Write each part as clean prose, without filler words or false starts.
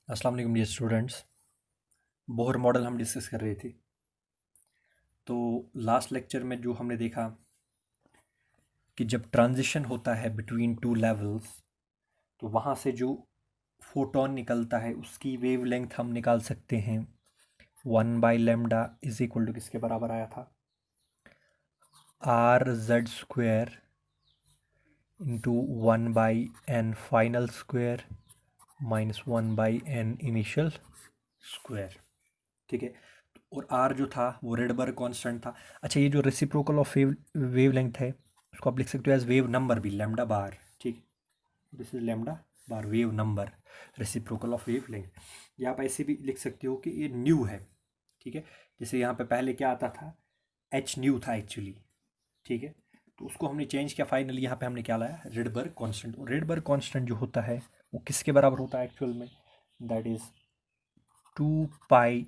अस्सलाम वालेकुम dear students. Bohr model हम डिस्कस कर रहे थे। तो लास्ट लेक्चर में जो हमने देखा कि जब ट्रांजिशन होता है बिटवीन टू लेवल्स तो वहाँ से जो फोटोन निकलता है उसकी वेवलेंथ हम निकाल सकते हैं 1/λ इज इक्वल टू किसके बराबर आया था, r(z)² into 1/n final square minus 1/n initial square. ठीक है। और आर जो था वो रेडबर्ग कांस्टेंट था। अच्छा, ये जो रेसिप्रोकल ऑफ वेवलेंथ है उसको आप लिख सकते हो एज वेव नंबर भी, लैम्डा बार। ठीक, this is lambda bar wave number, reciprocal of wave length. या आप ऐसे भी लिख सकते हो कि ये न्यू है। ठीक है, जैसे यहाँ पे पहले क्या आता था, एच न्यू था एक्चुअली। ठीक है, तो उसको हमने चेंज किया, फाइनली यहाँ पे हमने क्या लाया, रेडबर्ग कांस्टेंट। और रेडबर्ग कांस्टेंट जो होता है वो किसके बराबर होता है एक्चुअल में, that is 2 pi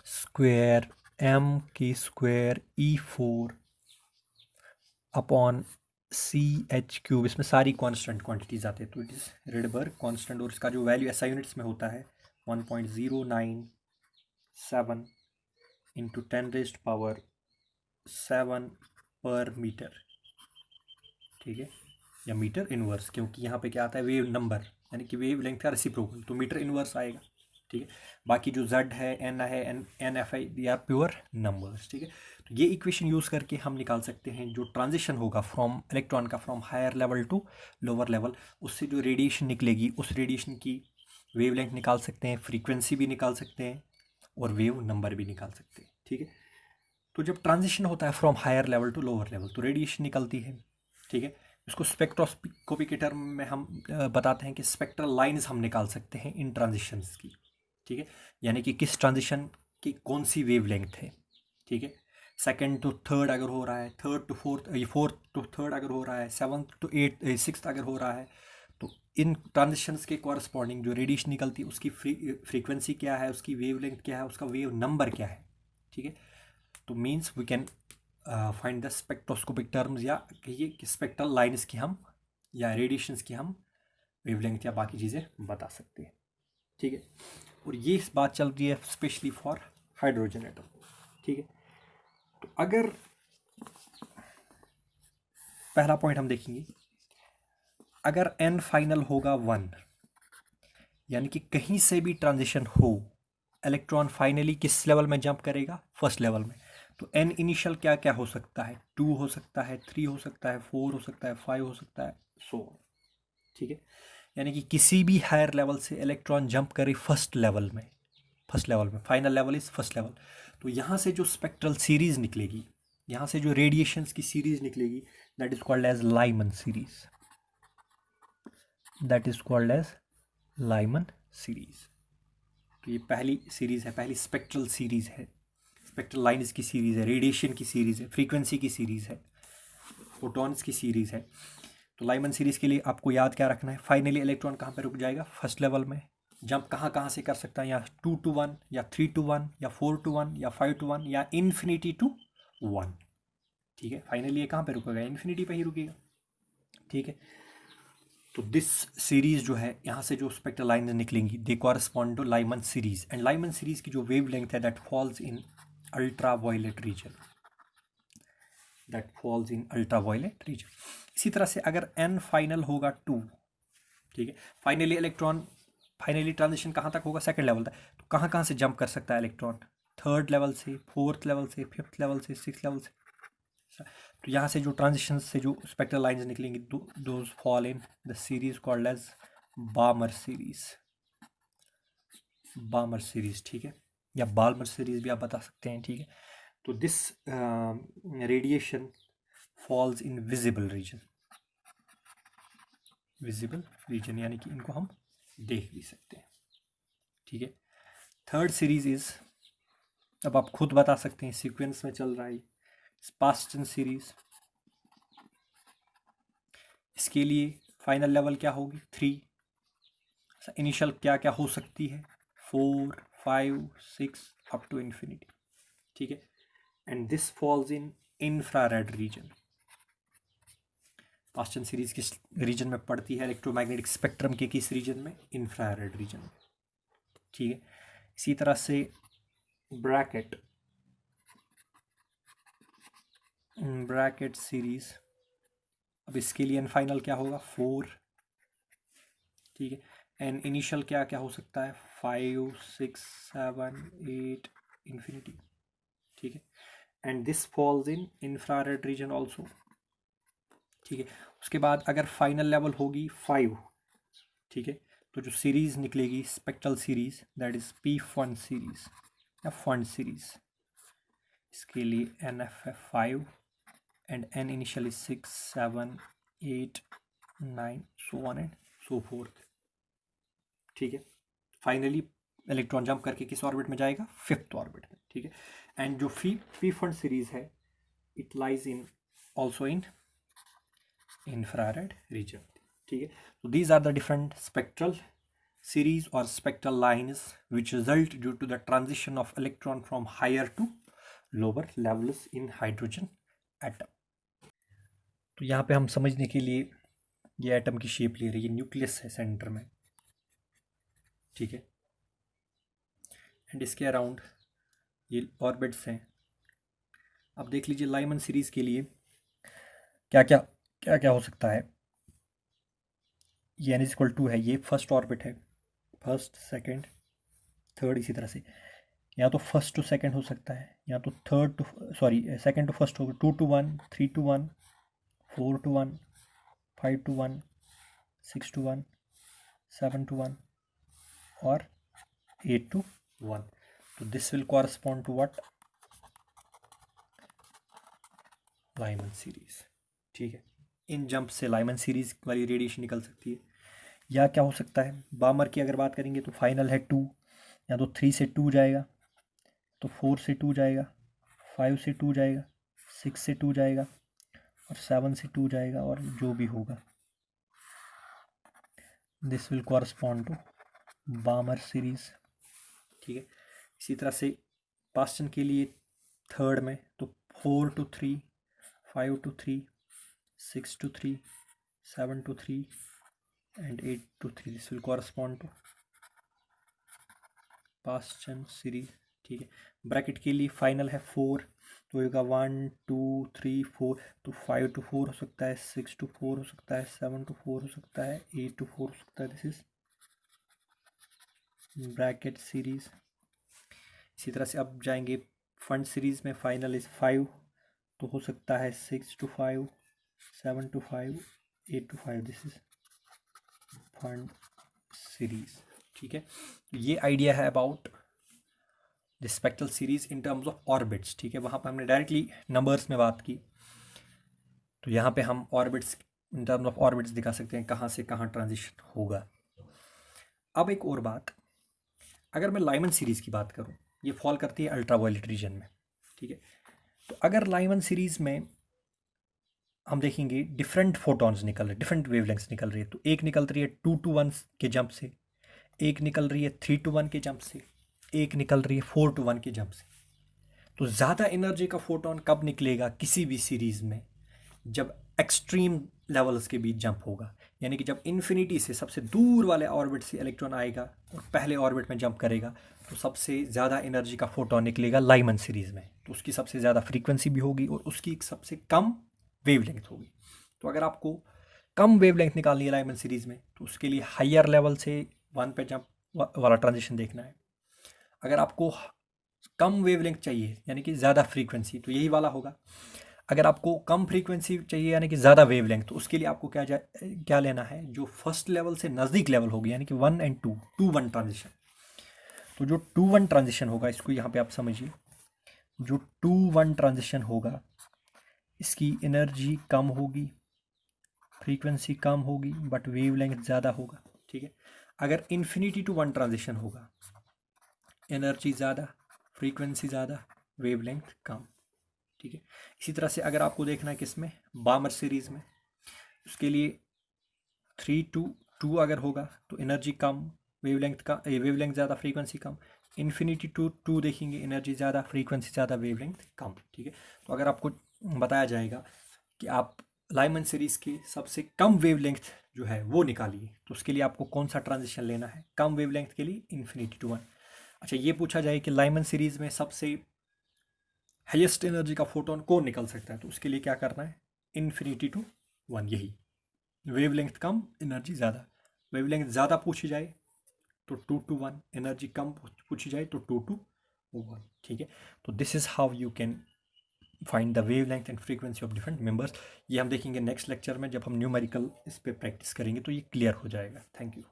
square m² upon CH³। इसमें सारी कांस्टेंट क्वांटिटीज आते हैं, तो इट इज़ रेडबर्ग कांस्टेंट। और इसका जो वैल्यू SI यूनिट्स में होता है 1.097 इंटू 10⁻⁷ पर मीटर। ठीक है, या मीटर इनवर्स, क्योंकि यहाँ पे क्या आता है, वेव नंबर यानी कि वेव लेंथ का रेसिप्रोकल, तो मीटर इनवर्स आएगा। ठीक है, बाकी जो Z है, N है, NF है, दे आर प्योर नंबर्स। ठीक है, तो ये इक्वेशन यूज़ करके हम निकाल सकते हैं जो ट्रांजिशन होगा फ्रॉम इलेक्ट्रॉन का, from higher level to lower level, उससे जो रेडिएशन निकलेगी उस रेडिएशन की वेवलेंथ निकाल सकते हैं, फ्रीक्वेंसी भी निकाल सकते हैं और वेव नंबर भी निकाल सकते हैं। ठीक है, तो जब ट्रांजिशन होता है from higher level to lower level तो रेडिएशन निकलती है। ठीक है, इसको स्पेक्ट्रोस्कोपी के टर्म में हम बताते हैं कि स्पेक्ट्रल लाइंस हम निकाल सकते हैं इन ट्रांजिशंस की। ठीक है, यानी कि किस ट्रांजिशन की कौन सी वेवलेंथ है। ठीक है, सेकंड टू थर्ड अगर हो रहा है, थर्ड टू फोर्थ, ये फोर्थ टू थर्ड अगर हो रहा है, सेवन्थ टू एट सिक्स्थ अगर हो रहा है, तो इन ट्रांजिशंस के कॉरस्पॉन्डिंग जो रेडिएशन निकलती है उसकी फ्रीक्वेंसी क्या है, उसकी वेवलेंथ क्या है, उसका वेव नंबर क्या है। ठीक है, तो means we can find the spectroscopic terms, या कहिए कि स्पेक्ट्रल लाइन्स की हम, या रेडिएशंस की हम वेवलेंथ या बाकी चीज़ें बता सकते हैं। ठीक है, और ये बात चल रही है स्पेशली फॉर हाइड्रोजन एटम। ठीक है, तो अगर पहला पॉइंट हम देखेंगे, अगर n फाइनल होगा 1 यानी कि कहीं से भी ट्रांजिशन हो, इलेक्ट्रॉन फाइनली किस लेवल में जंप करेगा, फर्स्ट लेवल में। तो n इनिशियल क्या क्या हो सकता है, 2 हो सकता है, 3 हो सकता है, 4 हो सकता है, 5 हो सकता है, सो। ठीक है, यानी कि किसी भी हायर लेवल से इलेक्ट्रॉन जंप करे फर्स्ट लेवल में, फर्स्ट लेवल में, final level is first level. तो यहाँ से जो स्पेक्ट्रल सीरीज निकलेगी, यहाँ से जो रेडिएशंस की सीरीज निकलेगी, that is called as Lyman series, that is called as Lyman series. तो ये पहली सीरीज है, पहली स्पेक्ट्रल सीरीज है, स्पेक्ट्रल लाइन्स की सीरीज है, रेडिएशन की सीरीज है, फ्रीक्वेंसी की सीरीज है, फोटॉन्स की सीरीज है। तो लाइमन सीरीज के लिए आपको याद क्या रखना है, फाइनली इलेक्ट्रॉन कहाँ पे रुक जाएगा, फर्स्ट लेवल में। जंप कहाँ कहाँ से कर सकता है, या 2 to 1, या 3 to 1, या 4 to 1, या 5 to 1, या इन्फिनिटी टू 1। ठीक है, फाइनली ये कहाँ पे रुकेगा, इन्फिनिटी पे ही रुकेगा। ठीक है, तो दिस सीरीज जो है, यहाँ से जो स्पेक्ट्रल लाइन्स निकलेंगी, they correspond to Lyman series. And Lyman series की जो वेव लेंथ है that falls in ultraviolet region, that falls in ultraviolet region. इसी तरह से अगर n फाइनल होगा 2, ठीक है, फाइनली इलेक्ट्रॉन, फाइनली ट्रांजिशन कहाँ तक होगा, सेकंड लेवल तक। तो कहाँ कहाँ से जंप कर सकता है इलेक्ट्रॉन, थर्ड लेवल से, फोर्थ लेवल से, फिफ्थ लेवल से, सिक्स लेवल से। तो यहाँ से जो ट्रांजिशन से जो स्पेक्ट्रल लाइंस निकलेंगी, those fall in the series called as Balmer series, Balmer series. ठीक है, या बाल्मर सीरीज भी आप बता सकते हैं। ठीक है, तो this radiation falls in visible region, visible region यानी कि इनको हम देख भी सकते हैं। ठीक है, थर्ड सीरीज इज, अब आप खुद बता सकते हैं, सीक्वेंस में चल रहा है स्पास्टन सीरीज। इसके लिए फाइनल लेवल क्या होगी, 3। इनिशियल क्या क्या हो सकती है, 4, 5, 6 अप टू इन्फिनिटी। ठीक है, and this falls in infrared region. Paschen series किस रीजन में पड़ती है इलेक्ट्रोमैग्नेटिक स्पेक्ट्रम के किस रीजन में? इंफ्रारेड रीजन में, ठीक है। इसी तरह से ब्रैकेट सीरीज, अब इसके लिए एन फाइनल क्या होगा? 4, ठीक है। एन इनिशियल क्या क्या हो सकता है? 5, 6, 7, 8 इन्फिनिटी, ठीक है। And this falls in infrared reason also, ठीक है। उसके बाद अगर फाइनल लेवल होगी 5, ठीक है, तो जो सीरीज निकलेगी spectral series that is P Pfund series या फंड सीरीज, इसके लिए NF है 5 and N initial is 6, 7, 8, 9 so on and so fourth, ठीक है। फाइनली इलेक्ट्रॉन जंप करके किस ऑर्बिट में जाएगा? 5th ऑर्बिट में, ठीक है। एंड जो P फंड सीरीज है it lies in also in infrared region, ठीक है। तो these are the different spectral series or spectral lines which result due to the transition of electron from higher to lower levels in hydrogen atom। तो यहाँ पे हम समझने के लिए ये एटम की शेप ले रही है, न्यूक्लियस है सेंटर में, ठीक है। एंड इसके अराउंड ये ऑर्बिट्स हैं। अब देख लीजिए लाइमन सीरीज के लिए क्या क्या हो सकता है। ये n=2 है, ये फर्स्ट ऑर्बिट है, फर्स्ट सेकंड थर्ड, इसी तरह से या तो फर्स्ट टू सेकंड हो सकता है, या तो third to second to first होगा, 2 to 1, 3 to 1, 4 to 1, 5 to 1, 6 to 1, 7 to 1 और 8 to 1। तो this will correspond to what? Lyman series, ठीक है। इन जंप से लाइमन सीरीज वाली रेडिएशन निकल सकती है। या क्या हो सकता है? बामर की अगर बात करेंगे तो फाइनल है 2, या तो 3 से 2 जाएगा, तो 4 से 2 जाएगा, 5 से 2 जाएगा, 6 से 2 जाएगा और 7 से 2 जाएगा, और जो भी होगा this will correspond to Balmer series, ठीक है। इसी तरह से पास्टन के लिए थर्ड में तो 4 to 3, 5 to 3, 6 to 3, 7 to 3 and 8 to 3, this will correspond to Paschen series, ठीक है। ब्रैकेट के लिए फाइनल है 4, तो होगा 1, 2, 3, 4, तो 5 to 4 हो सकता है, 6 to 4 हो सकता है, 7 to 4 हो सकता है, 8 to 4 हो सकता है, दिस इज ब्रैकेट सीरीज। इसी तरह से अब जाएंगे फंड सीरीज में, फाइनल इज 5, तो हो सकता है 6 to 5, 7 to 5, 8 to 5, this is fund series, ठीक है। ये आइडिया है about the spectral series in terms of orbits, ठीक है। वहाँ पर हमने डायरेक्टली नंबर्स में बात की, तो यहाँ पे हम orbits in terms of orbits दिखा सकते हैं कहाँ से कहाँ ट्रांजिशन होगा। अब एक और बात, अगर मैं लाइमन सीरीज़ की बात करूँ, ये फॉल करती है अल्ट्रावायलेट रीजन में, ठीक है। तो अगर लाइमन सीरीज़ में हम देखेंगे डिफरेंट फोटॉन्स निकल रहे, डिफरेंट वेवलेंथ्स निकल रही है, तो एक निकल रही है 2 to 1 के जंप से, एक निकल रही है 3 to 1 के जंप से, एक निकल रही है 4 to 1 के जंप से। तो ज़्यादा एनर्जी का फोटोन कब निकलेगा किसी भी सीरीज़ में? जब एक्सट्रीम लेवल्स के बीच जंप होगा, यानी कि जब इन्फिनिटी से सबसे दूर वाले ऑर्बिट से इलेक्ट्रॉन आएगा और पहले ऑर्बिट में जंप करेगा, तो सबसे ज़्यादा एनर्जी का फोटोन निकलेगा लाइमन सीरीज़ में, तो उसकी सबसे ज़्यादा फ्रीक्वेंसी भी होगी और उसकी सबसे कम वेवलेंथ होगी। तो अगर आपको कम वेवलेंथ निकालनी है लाइमन सीरीज़ में, तो उसके लिए हायर लेवल से 1 पे जंप वाला ट्रांजिशन देखना है। अगर आपको कम वेवलेंथ चाहिए यानी कि ज़्यादा फ्रीक्वेंसी, तो यही वाला होगा। अगर आपको कम फ्रीक्वेंसी चाहिए यानी कि ज़्यादा वेवलेंथ, तो उसके लिए आपको क्या लेना है? जो फर्स्ट लेवल से नज़दीक लेवल होगी, यानी कि 1 and 2, 2-1 ट्रांजिशन। तो जो 2-1 ट्रांजिशन होगा, इसको यहाँ पे आप समझिए, जो 2-1 ट्रांजिशन होगा इसकी एनर्जी कम होगी, फ्रीक्वेंसी कम होगी, बट वेवलेंथ ज़्यादा होगा, ठीक है। अगर इन्फिनिटी टू 1 ट्रांजिशन होगा, एनर्जी ज़्यादा, फ्रीक्वेंसी ज़्यादा, वेवलेंथ कम, ठीक है। इसी तरह से अगर आपको देखना है किसमें, बामर सीरीज़ में, उसके लिए 3 to 2 अगर होगा तो एनर्जी कम, वेवलेंथ ज़्यादा, फ्रीक्वेंसी कम। इन्फिनिटी टू 2 देखेंगे, एनर्जी ज़्यादा, फ्रीक्वेंसी ज़्यादा, वेवलेंथ कम, ठीक है। तो अगर आपको बताया जाएगा कि आप लाइमन सीरीज़ की सबसे कम वेवलेंथ जो है वो निकालिए, तो उसके लिए आपको कौन सा ट्रांजिशन लेना है कम वेवलेंथ के लिए? Infinity to 1। अच्छा, ये पूछा जाए कि लाइमन सीरीज़ में सबसे हाईएस्ट एनर्जी का फोटोन कौन निकल सकता है, तो उसके लिए क्या करना है? Infinity to 1। यही वेवलेंथ कम एनर्जी ज़्यादा, वेवलेंथ ज़्यादा पूछी जाए तो 2 to 1, एनर्जी कम पूछी जाए तो 2 to 1। ठीक है, तो this is how you can find the wavelength and frequency of different members. ये हम देखेंगे नेक्स्ट लेक्चर में, जब हम न्यूमेरिकल इस पर प्रैक्टिस करेंगे तो ये क्लियर हो जाएगा। Thank you.